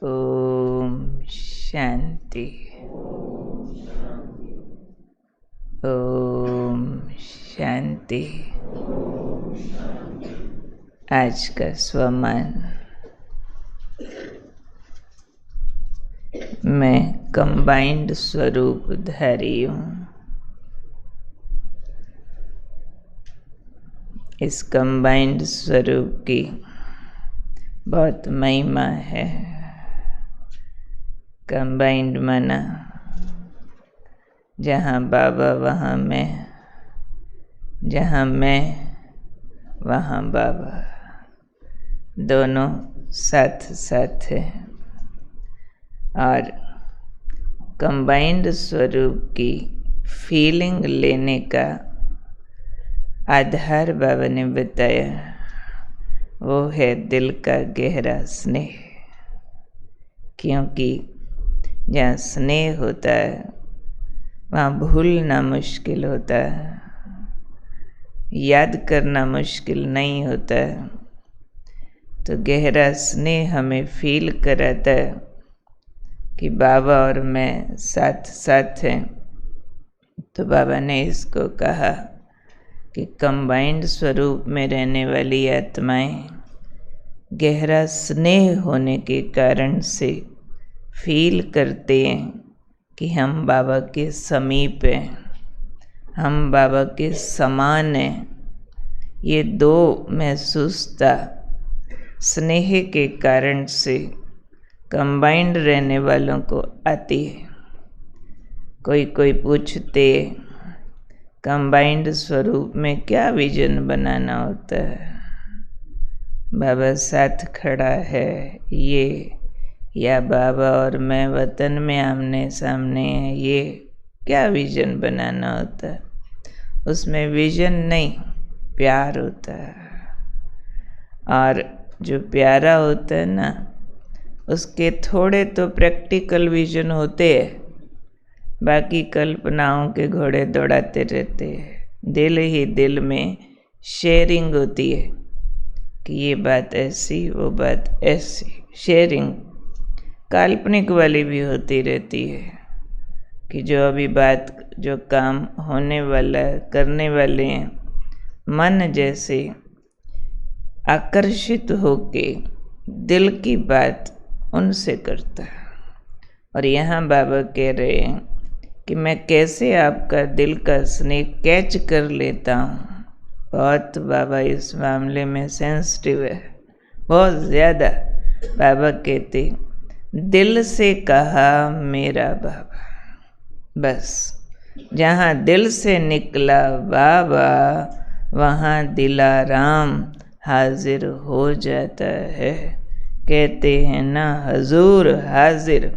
ओम शांति। ओम शांति। आज का स्वमान। मैं कंबाइंड स्वरूप धारी हूँ। इस कंबाइंड स्वरूप की बहुत महिमा है। कंबाइंड माना जहाँ बाबा वहाँ मैं, जहाँ मैं वहाँ बाबा, दोनों साथ साथ है। और कंबाइंड स्वरूप की फीलिंग लेने का आधार बाबा ने बताया, वो है दिल का गहरा स्नेह। क्योंकि जहाँ स्नेह होता है वहाँ भूलना मुश्किल होता है, याद करना मुश्किल नहीं होता है। तो गहरा स्नेह हमें फील कराता है कि बाबा और मैं साथ साथ हैं। तो बाबा ने इसको कहा कि कंबाइंड स्वरूप में रहने वाली आत्माएं गहरा स्नेह होने के कारण से फील करते हैं कि हम बाबा के समीप हैं, हम बाबा के समान हैं। ये दो महसूसता स्नेह के कारण से कंबाइंड रहने वालों को आती है। कोई कोई पूछते कंबाइंड स्वरूप में क्या विजन बनाना होता है। बाबा साथ खड़ा है ये, या बाबा और मैं वतन में आमने सामने हैं, ये क्या विजन बनाना होता है। उसमें विजन नहीं, प्यार होता है। और जो प्यारा होता है ना, उसके थोड़े तो प्रैक्टिकल विजन होते हैं, बाकी कल्पनाओं के घोड़े दौड़ाते रहते हैं। दिल ही दिल में शेयरिंग होती है कि ये बात ऐसी, वो बात ऐसी। शेयरिंग काल्पनिक वाली भी होती रहती है कि जो अभी बात, जो काम होने वाला, करने वाले हैं, मन जैसे आकर्षित होके दिल की बात उनसे करता है। और यहाँ बाबा कह रहे हैं कि मैं कैसे आपका दिल का स्नेह कैच कर लेता हूँ। बहुत बाबा इस मामले में सेंसिटिव है, बहुत ज़्यादा। बाबा कहते दिल से कहा मेरा बाबा, बस जहाँ दिल से निकला बाबा वहाँ दिलाराम हाजिर हो जाता है। कहते हैं ना हजूर हाजिर,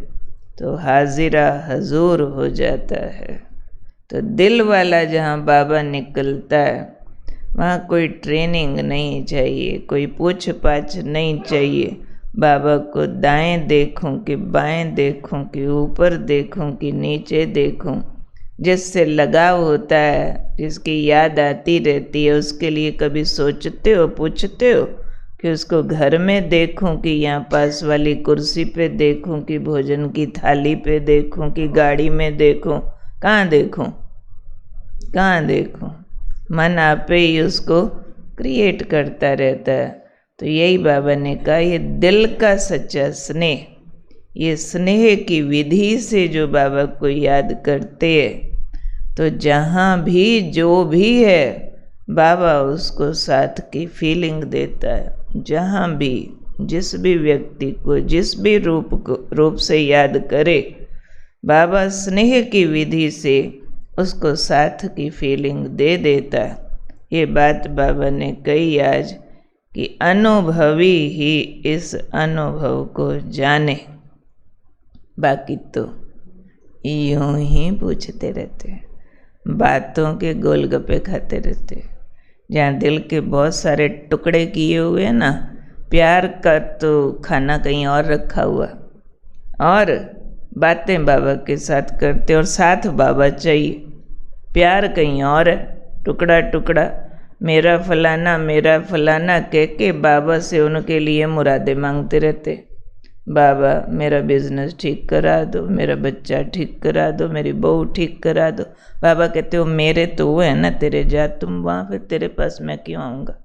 तो हाजिरा हजूर हो जाता है। तो दिल वाला जहाँ बाबा निकलता है वहाँ कोई ट्रेनिंग नहीं चाहिए, कोई पूछ पाछ नहीं चाहिए। बाबा को दाएं देखूं कि बाएं देखूं कि ऊपर देखूं कि नीचे देखूं। जिससे लगाव होता है, जिसकी याद आती रहती है, उसके लिए कभी सोचते हो, पूछते हो कि उसको घर में देखूं कि यहाँ पास वाली कुर्सी पे देखूं कि भोजन की थाली पे देखूं कि गाड़ी में देखूं। कहाँ देखूं, कहाँ देखूं? मन आपे ही उसको क्रिएट करता रहता है। तो यही बाबा ने कहा, ये दिल का सच्चा स्नेह, ये स्नेह की विधि से जो बाबा को याद करते हैं, तो जहाँ भी जो भी है बाबा उसको साथ की फीलिंग देता है। जहाँ भी जिस भी व्यक्ति को जिस भी रूप से याद करे, बाबा स्नेह की विधि से उसको साथ की फीलिंग दे देता है। ये बात बाबा ने कही आज कि अनुभवी ही इस अनुभव को जाने। बाकी तो यूं ही पूछते रहते हैं, बातों के गोलगप्पे खाते रहते हैं। जहाँ दिल के बहुत सारे टुकड़े किए हुए हैं ना, प्यार का तो खाना कहीं और रखा हुआ, और बातें बाबा के साथ करते और साथ बाबा चाहिए। प्यार कहीं और है, टुकड़ा टुकड़ा मेरा फलाना कह के बाबा से उनके लिए मुरादे मांगते रहते। बाबा मेरा बिजनेस ठीक करा दो, मेरा बच्चा ठीक करा दो, मेरी बहू ठीक करा दो। बाबा कहते हो मेरे तो वो है ना तेरे, जा तुम वहाँ, फिर तेरे पास मैं क्यों आऊँगा।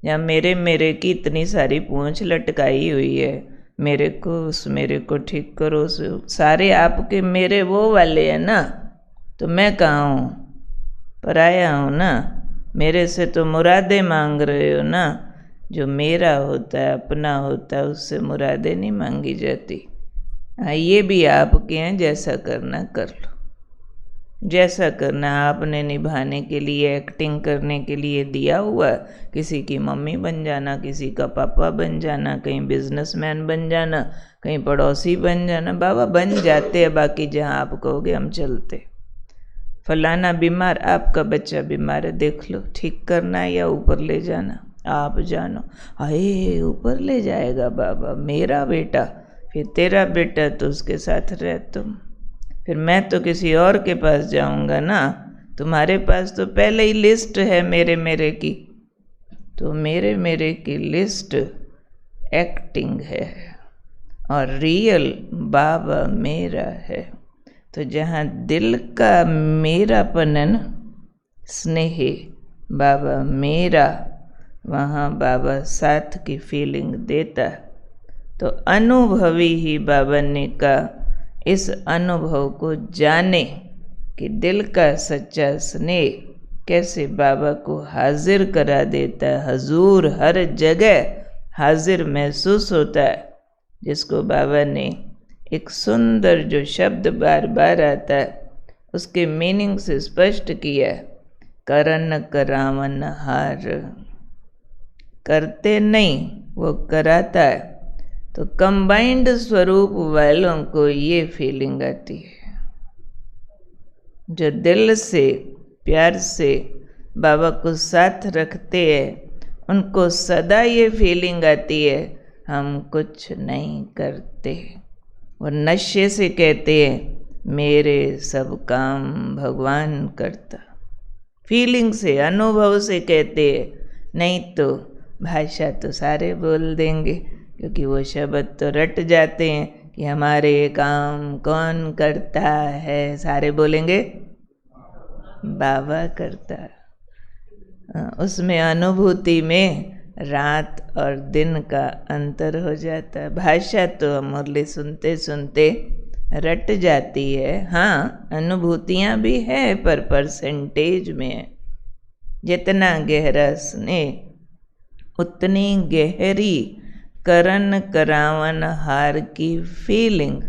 या मेरे की इतनी सारी पूंछ लटकाई हुई है, मेरे को ठीक करो, उस सारे आपके मेरे वो वाले हैं ना, तो मैं कहाँ हूँ, पराया हूँ ना। मेरे से तो मुरादें मांग रहे हो ना। जो मेरा होता है, अपना होता है, उससे मुरादें नहीं मांगी जाती। हाँ, ये भी आपके हैं, जैसा करना कर लो, जैसा करना आपने निभाने के लिए, एक्टिंग करने के लिए दिया हुआ। किसी की मम्मी बन जाना, किसी का पापा बन जाना, कहीं बिजनेसमैन बन जाना, कहीं पड़ोसी बन जाना, बाबा बन जाते हैं। बाकी जहाँ आप कहोगे हम चलते। फलाना बीमार, आपका बच्चा बीमार है, देख लो ठीक करना है या ऊपर ले जाना, आप जानो। अरे ऊपर ले जाएगा बाबा मेरा बेटा, फिर तेरा बेटा तो उसके साथ रह तुम, फिर मैं तो किसी और के पास जाऊंगा ना। तुम्हारे पास तो पहले ही लिस्ट है मेरे की, तो मेरे की लिस्ट एक्टिंग है और रियल बाबा मेरा है। तो जहाँ दिल का मेरापन है ना, स्नेह बाबा मेरा, वहाँ बाबा साथ की फीलिंग देता। तो अनुभवी ही बाबा ने कहा, इस अनुभव को जाने कि दिल का सच्चा स्नेह कैसे बाबा को हाजिर करा देता है। हजूर हर जगह हाजिर महसूस होता है, जिसको बाबा ने एक सुंदर जो शब्द बार बार आता है उसके मीनिंग से स्पष्ट किया है, करन करावन हार। करते नहीं, वो कराता है। तो कंबाइंड स्वरूप वालों को ये फीलिंग आती है, जो दिल से प्यार से बाबा को साथ रखते हैं, उनको सदा ये फीलिंग आती है हम कुछ नहीं करते। वो नशे से कहते हैं मेरे सब काम भगवान करता। फीलिंग से, अनुभव से कहते हैं, नहीं तो भाषा तो सारे बोल देंगे, क्योंकि वो शब्द तो रट जाते हैं कि हमारे काम कौन करता है, सारे बोलेंगे बाबा करता। उसमें अनुभूति में रात और दिन का अंतर हो जाता है। भाषा तो मुरली सुनते सुनते रट जाती है, हाँ अनुभूतियाँ भी है पर परसेंटेज में है। जितना गहरा स्नेह उतनी गहरी करन करावन हार की फीलिंग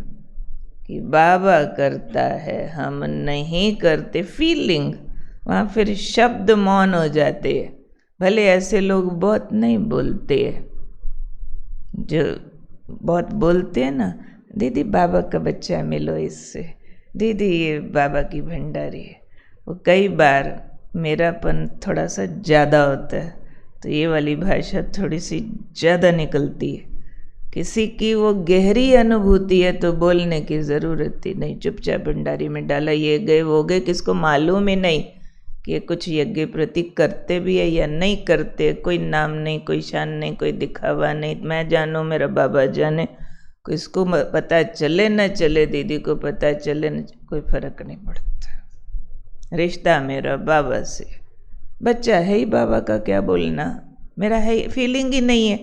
कि बाबा करता है हम नहीं करते। फीलिंग वहाँ फिर शब्द मौन हो जाते हैं। भले ऐसे लोग बहुत नहीं बोलते हैं, जो बहुत बोलते हैं ना, दीदी बाबा का बच्चा मिलो इससे, दीदी ये बाबा की भंडारी है। वो कई बार मेरापन थोड़ा सा ज़्यादा होता है, तो ये वाली भाषा थोड़ी सी ज़्यादा निकलती है। किसी की वो गहरी अनुभूति है तो बोलने की ज़रूरत ही नहीं, चुपचाप भंडारी में डाला, ये गए वो गए, किसको मालूम ही नहीं कि ये कुछ यज्ञ प्रति करते भी है या नहीं करते। कोई नाम नहीं, कोई शान नहीं, कोई दिखावा नहीं, मैं जानूँ मेरा बाबा जाने, किसको पता चले न चले, दीदी को पता चले न, कोई फर्क नहीं पड़ता। रिश्ता मेरा बाबा से, बच्चा है ही बाबा का, क्या बोलना, मेरा है फीलिंग ही नहीं है,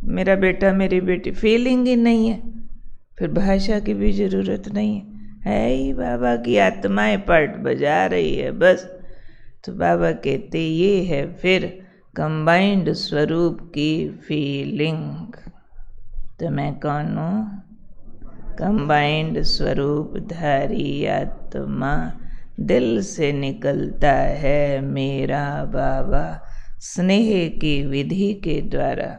मेरा बेटा मेरी बेटी फीलिंग ही नहीं है, फिर भाषा की भी ज़रूरत नहीं है ही बाबा की आत्माएं पार्ट बजा रही है बस। तो बाबा कहते ये है फिर कंबाइंड स्वरूप की फीलिंग। तो मैं कौन हूँ? कंबाइंड स्वरूप धारी आत्मा, दिल से निकलता है मेरा बाबा स्नेह की विधि के द्वारा।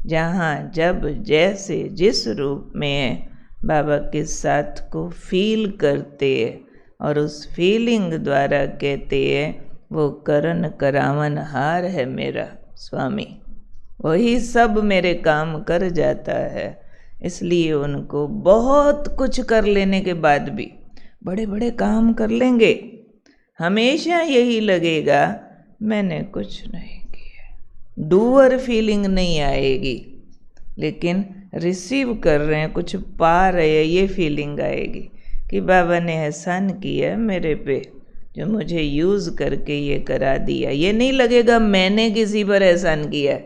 जहाँ जब जैसे जिस रूप में बाबा के साथ को फील करते हैं और उस फीलिंग द्वारा कहते हैं वो करन करावन हार है मेरा स्वामी, वही सब मेरे काम कर जाता है। इसलिए उनको बहुत कुछ कर लेने के बाद भी, बड़े बड़े काम कर लेंगे, हमेशा यही लगेगा मैंने कुछ नहीं किया, डूअर फीलिंग नहीं आएगी, लेकिन रिसीव कर रहे हैं, कुछ पा रहे हैं, ये फीलिंग आएगी कि बाबा ने एहसान किया मेरे पे, जो मुझे यूज़ करके ये करा दिया। ये नहीं लगेगा मैंने किसी पर एहसान किया,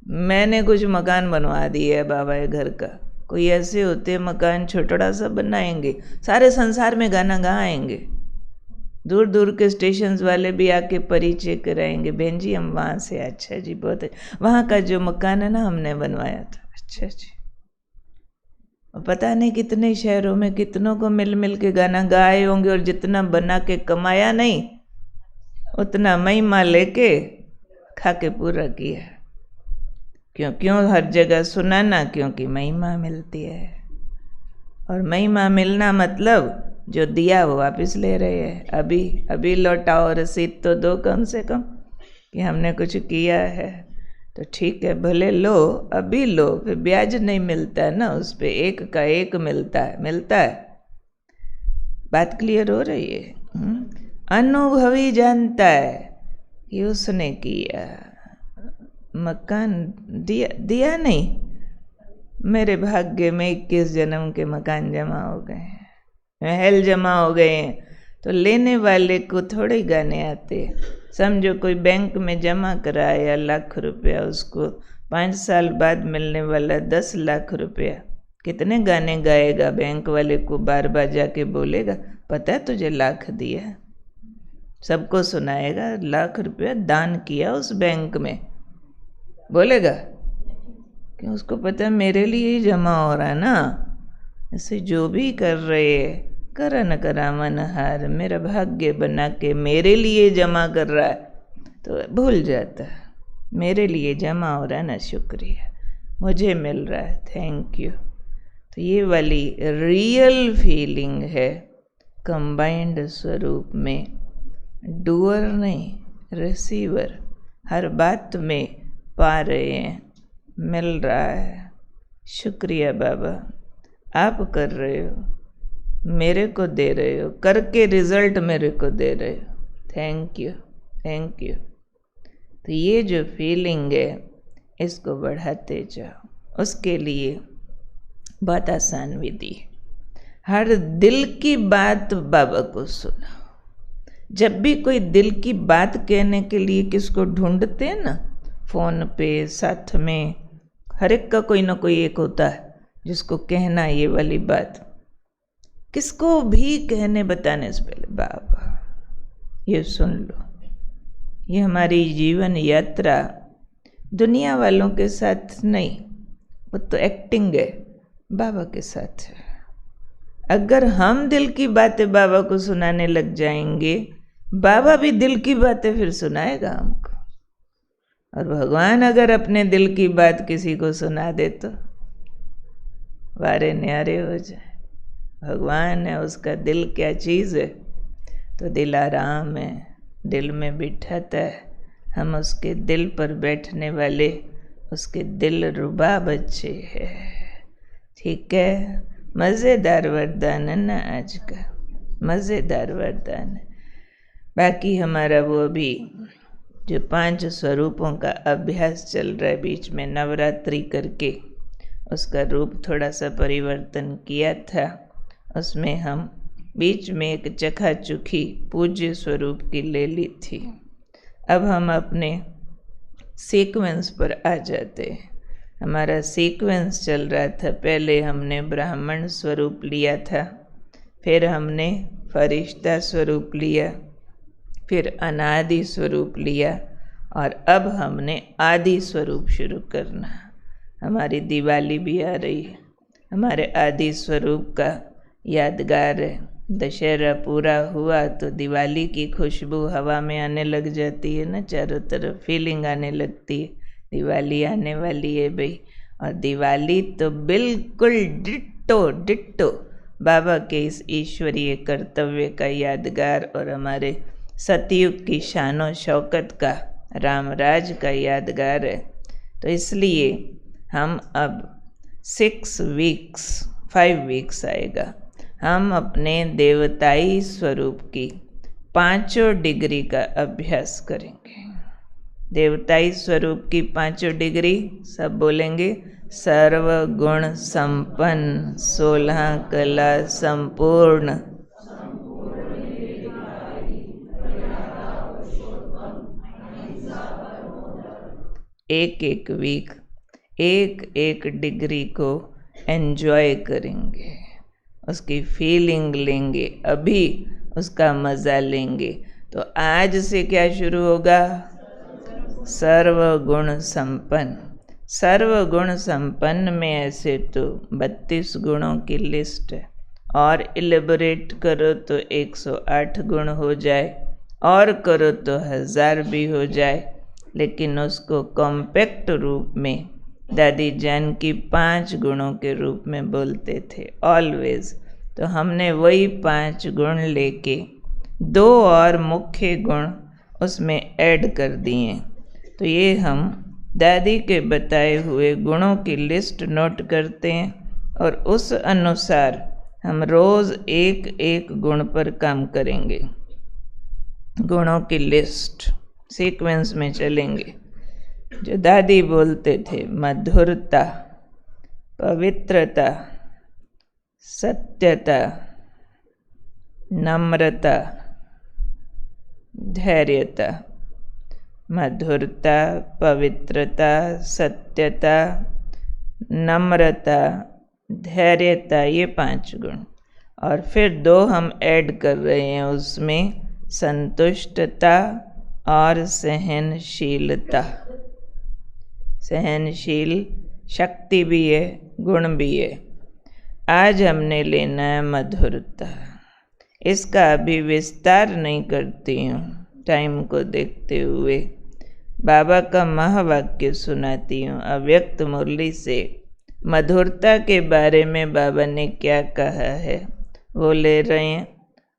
मैंने कुछ मकान बनवा दिया है बाबा के घर का। कोई ऐसे होते मकान छोटा सा बनाएंगे, सारे संसार में गाना गाएंगे, दूर दूर के स्टेशन वाले भी आके परिचय कराएंगे, बहन जी हम वहाँ से। अच्छा जी, बहुत वहाँ का जो मकान है ना हमने बनवाया था। अच्छा जी। पता नहीं कितने शहरों में कितनों को मिल मिल के गाना गाए होंगे, और जितना बना के कमाया नहीं उतना महिमा लेके खा के पूरा किया। क्यों हर जगह सुनाना, क्योंकि महिमा मिलती है। और महिमा मिलना मतलब जो दिया वो वापस ले रहे हैं। अभी लौटाओ, रसीद तो दो कम से कम कि हमने कुछ किया है। तो ठीक है, भले लो, अभी लो, फिर ब्याज नहीं मिलता है ना उस पर, एक का एक मिलता है। बात क्लियर हो रही है? अनुभवी जानता है कि उसने किया। मकान दिया नहीं, मेरे भाग्य में 21 जन्म के मकान जमा हो गए हैं, महल जमा हो गए हैं। तो लेने वाले को थोड़े गाने आते। समझो कोई बैंक में जमा कराया लाख रुपया, उसको 5 साल बाद मिलने वाला 10 लाख रुपया। कितने गाने गाएगा? बैंक वाले को बार बार जाके बोलेगा पता है तुझे लाख दिया, सबको सुनाएगा लाख रुपया दान किया उस बैंक में, बोलेगा क्यों? उसको पता है मेरे लिए ही जमा हो रहा है ना। ऐसे जो भी कर रहे हैं, करा न करा मन हार, मेरा भाग्य बना के मेरे लिए जमा कर रहा है, तो भूल जाता है मेरे लिए जमा हो रहा है ना, शुक्रिया, मुझे मिल रहा है, थैंक यू। तो ये वाली रियल फीलिंग है कंबाइंड स्वरूप में, डूअर नहीं रिसीवर। हर बात में पा रहे हैं, मिल रहा है। शुक्रिया बाबा, आप कर रहे हो, मेरे को दे रहे हो, करके रिजल्ट मेरे को दे रहे हो, थैंक यू थैंक यू। तो ये जो फीलिंग है इसको बढ़ाते जाओ। उसके लिए बहुत आसान विधि, हर दिल की बात बाबा को सुनाओ। जब भी कोई दिल की बात कहने के लिए किसको ढूंढते हैं ना, फ़ोन पे, साथ में, हर एक का कोई ना कोई एक होता है जिसको कहना ये वाली बात। किसको भी कहने बताने से पहले बाबा ये सुन लो। ये हमारी जीवन यात्रा दुनिया वालों के साथ नहीं, वो तो एक्टिंग है, बाबा के साथ है। अगर हम दिल की बातें बाबा को सुनाने लग जाएंगे, बाबा भी दिल की बातें फिर सुनाएगा हमको। और भगवान अगर अपने दिल की बात किसी को सुना दे तो वारे न्यारे हो जाए। भगवान है, उसका दिल क्या चीज़ है? तो दिल आराम है, दिल में बिठाता है। हम उसके दिल पर बैठने वाले उसके दिल रुबा बच्चे हैं। ठीक है, मज़ेदार वरदान है ना आज का, मज़ेदार वरदान है। बाकी हमारा वो अभी जो 5 स्वरूपों का अभ्यास चल रहा है, बीच में नवरात्रि करके उसका रूप थोड़ा सा परिवर्तन किया था। उसमें हम बीच में एक चखाचुखी पूज्य स्वरूप की ले ली थी। अब हम अपने सीक्वेंस पर आ जाते हैं। हमारा सीक्वेंस चल रहा था, पहले हमने ब्राह्मण स्वरूप लिया था, फिर हमने फरिश्ता स्वरूप लिया, फिर अनादि स्वरूप लिया, और अब हमने आदि स्वरूप शुरू करना। हमारी दिवाली भी आ रही है, हमारे आदि स्वरूप का यादगार है। दशहरा पूरा हुआ तो दिवाली की खुशबू हवा में आने लग जाती है ना, चारों तरफ फीलिंग आने लगती है, दिवाली आने वाली है भाई। और दिवाली तो बिल्कुल डिट्टो बाबा के इस ईश्वरीय कर्तव्य का यादगार, और हमारे सतयुग की शानो शौकत का, रामराज का यादगार है। तो इसलिए हम अब 5 वीक्स आएगा, हम अपने देवताई स्वरूप की 5 डिग्री का अभ्यास करेंगे। देवताई स्वरूप की 5 डिग्री सब बोलेंगे, सर्वगुण संपन्न 16 कला संपूर्ण एक एक वीक एक एक डिग्री को एंजॉय करेंगे, उसकी फीलिंग लेंगे, अभी उसका मज़ा लेंगे। तो आज से क्या शुरू होगा? सर्वगुण संपन्न। सर्वगुण संपन्न में ऐसे तो 32 गुणों की लिस्ट है, और इलेबोरेट करो तो 108 गुण हो जाए, और करो तो 1000 भी हो जाए, लेकिन उसको कॉम्पैक्ट रूप में दादी जानकी 5 गुणों के रूप में बोलते थे ऑलवेज। तो हमने वही 5 गुण लेके 2 और मुख्य गुण उसमें ऐड कर दिए। तो ये हम दादी के बताए हुए गुणों की लिस्ट नोट करते हैं, और उस अनुसार हम रोज़ एक एक गुण पर काम करेंगे। गुणों की लिस्ट सीक्वेंस में चलेंगे। जो दादी बोलते थे, मधुरता, पवित्रता, सत्यता, नम्रता, धैर्यता। मधुरता, पवित्रता, सत्यता, नम्रता, धैर्यता, ये 5 गुण। और फिर 2 हम ऐड कर रहे हैं उसमें, संतुष्टता और सहनशीलता। सहनशील शक्ति भी है, गुण भी है। आज हमने लेना है मधुरता। इसका अभी विस्तार नहीं करती हूँ टाइम को देखते हुए। बाबा का महावाक्य सुनाती हूँ अव्यक्त मुरली से। मधुरता के बारे में बाबा ने क्या कहा है वो ले रहे हैं,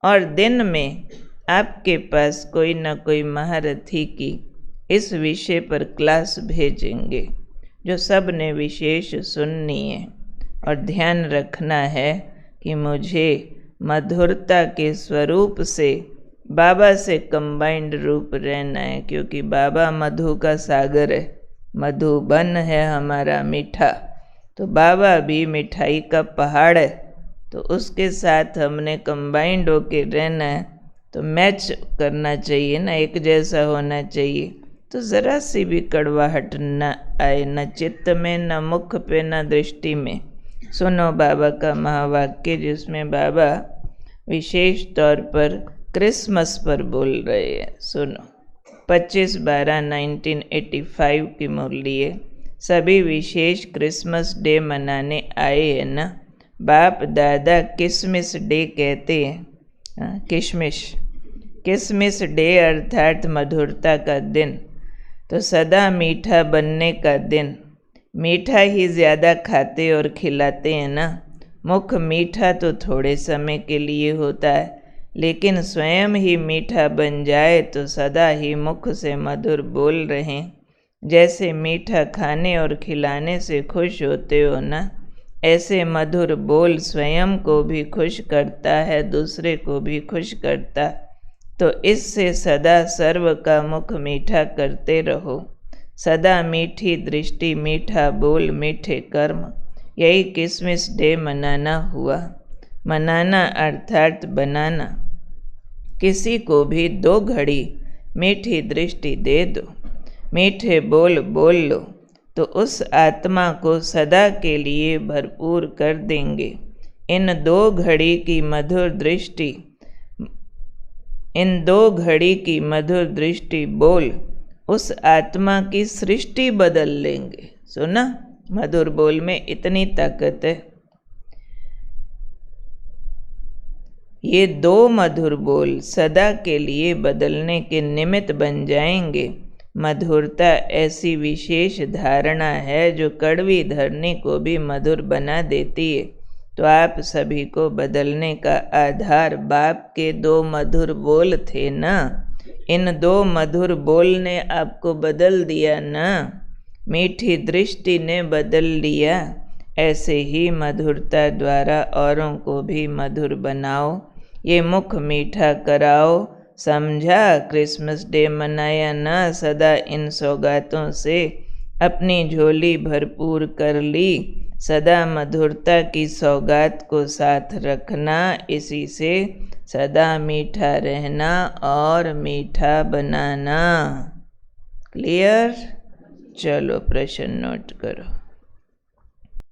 और दिन में आपके पास कोई ना कोई महारथी की इस विषय पर क्लास भेजेंगे, जो सब ने विशेष सुननी है। और ध्यान रखना है कि मुझे मधुरता के स्वरूप से बाबा से कंबाइंड रूप रहना है, क्योंकि बाबा मधु का सागर है, मधुबन है हमारा मीठा। तो बाबा भी मिठाई का पहाड़ है, तो उसके साथ हमने कंबाइंड होके रहना है। तो मैच करना चाहिए ना, एक जैसा होना चाहिए। तो ज़रा सी भी कड़वाहट न आए, न चित्त में, न मुख पे, न दृष्टि में। सुनो बाबा का महावाक्य, जिसमें बाबा विशेष तौर पर क्रिसमस पर बोल रहे हैं। सुनो, 25/12/1985 की मुरली है। सभी विशेष क्रिसमस डे मनाने आए हैं ना। बाप दादा किसमिस डे कहते हैं, किशमिश। किसमिस डे अर्थात मधुरता का दिन। तो सदा मीठा बनने का दिन। मीठा ही ज़्यादा खाते और खिलाते हैं ना। मुख मीठा तो थोड़े समय के लिए होता है, लेकिन स्वयं ही मीठा बन जाए तो सदा ही मुख से मधुर बोल रहे। जैसे मीठा खाने और खिलाने से खुश होते हो ना, ऐसे मधुर बोल स्वयं को भी खुश करता है, दूसरे को भी खुश करता। तो इससे सदा सर्व का मुख मीठा करते रहो। सदा मीठी दृष्टि, मीठा बोल, मीठे कर्म। यही किसमिस डे मनाना हुआ। मनाना अर्थात बनाना। किसी को भी 2 घड़ी मीठी दृष्टि दे दो, मीठे बोल बोल लो, तो उस आत्मा को सदा के लिए भरपूर कर देंगे। इन 2 घड़ी की मधुर दृष्टि बोल उस आत्मा की सृष्टि बदल लेंगे। सुना, मधुर बोल में इतनी ताकत है। ये 2 मधुर बोल सदा के लिए बदलने के निमित्त बन जाएंगे। मधुरता ऐसी विशेष धारणा है जो कड़वी धरनी को भी मधुर बना देती है। तो आप सभी को बदलने का आधार बाप के 2 मधुर बोल थे ना। इन 2 मधुर बोल ने आपको बदल दिया ना। मीठी दृष्टि ने बदल लिया। ऐसे ही मधुरता द्वारा औरों को भी मधुर बनाओ। ये मुख मीठा कराओ। समझा, क्रिसमस डे मनाया ना सदा इन सौगातों से, अपनी झोली भरपूर कर ली, सदा मधुरता की सौगात को साथ रखना, इसी से सदा मीठा रहना और मीठा बनाना। क्लियर? चलो प्रश्न नोट करो।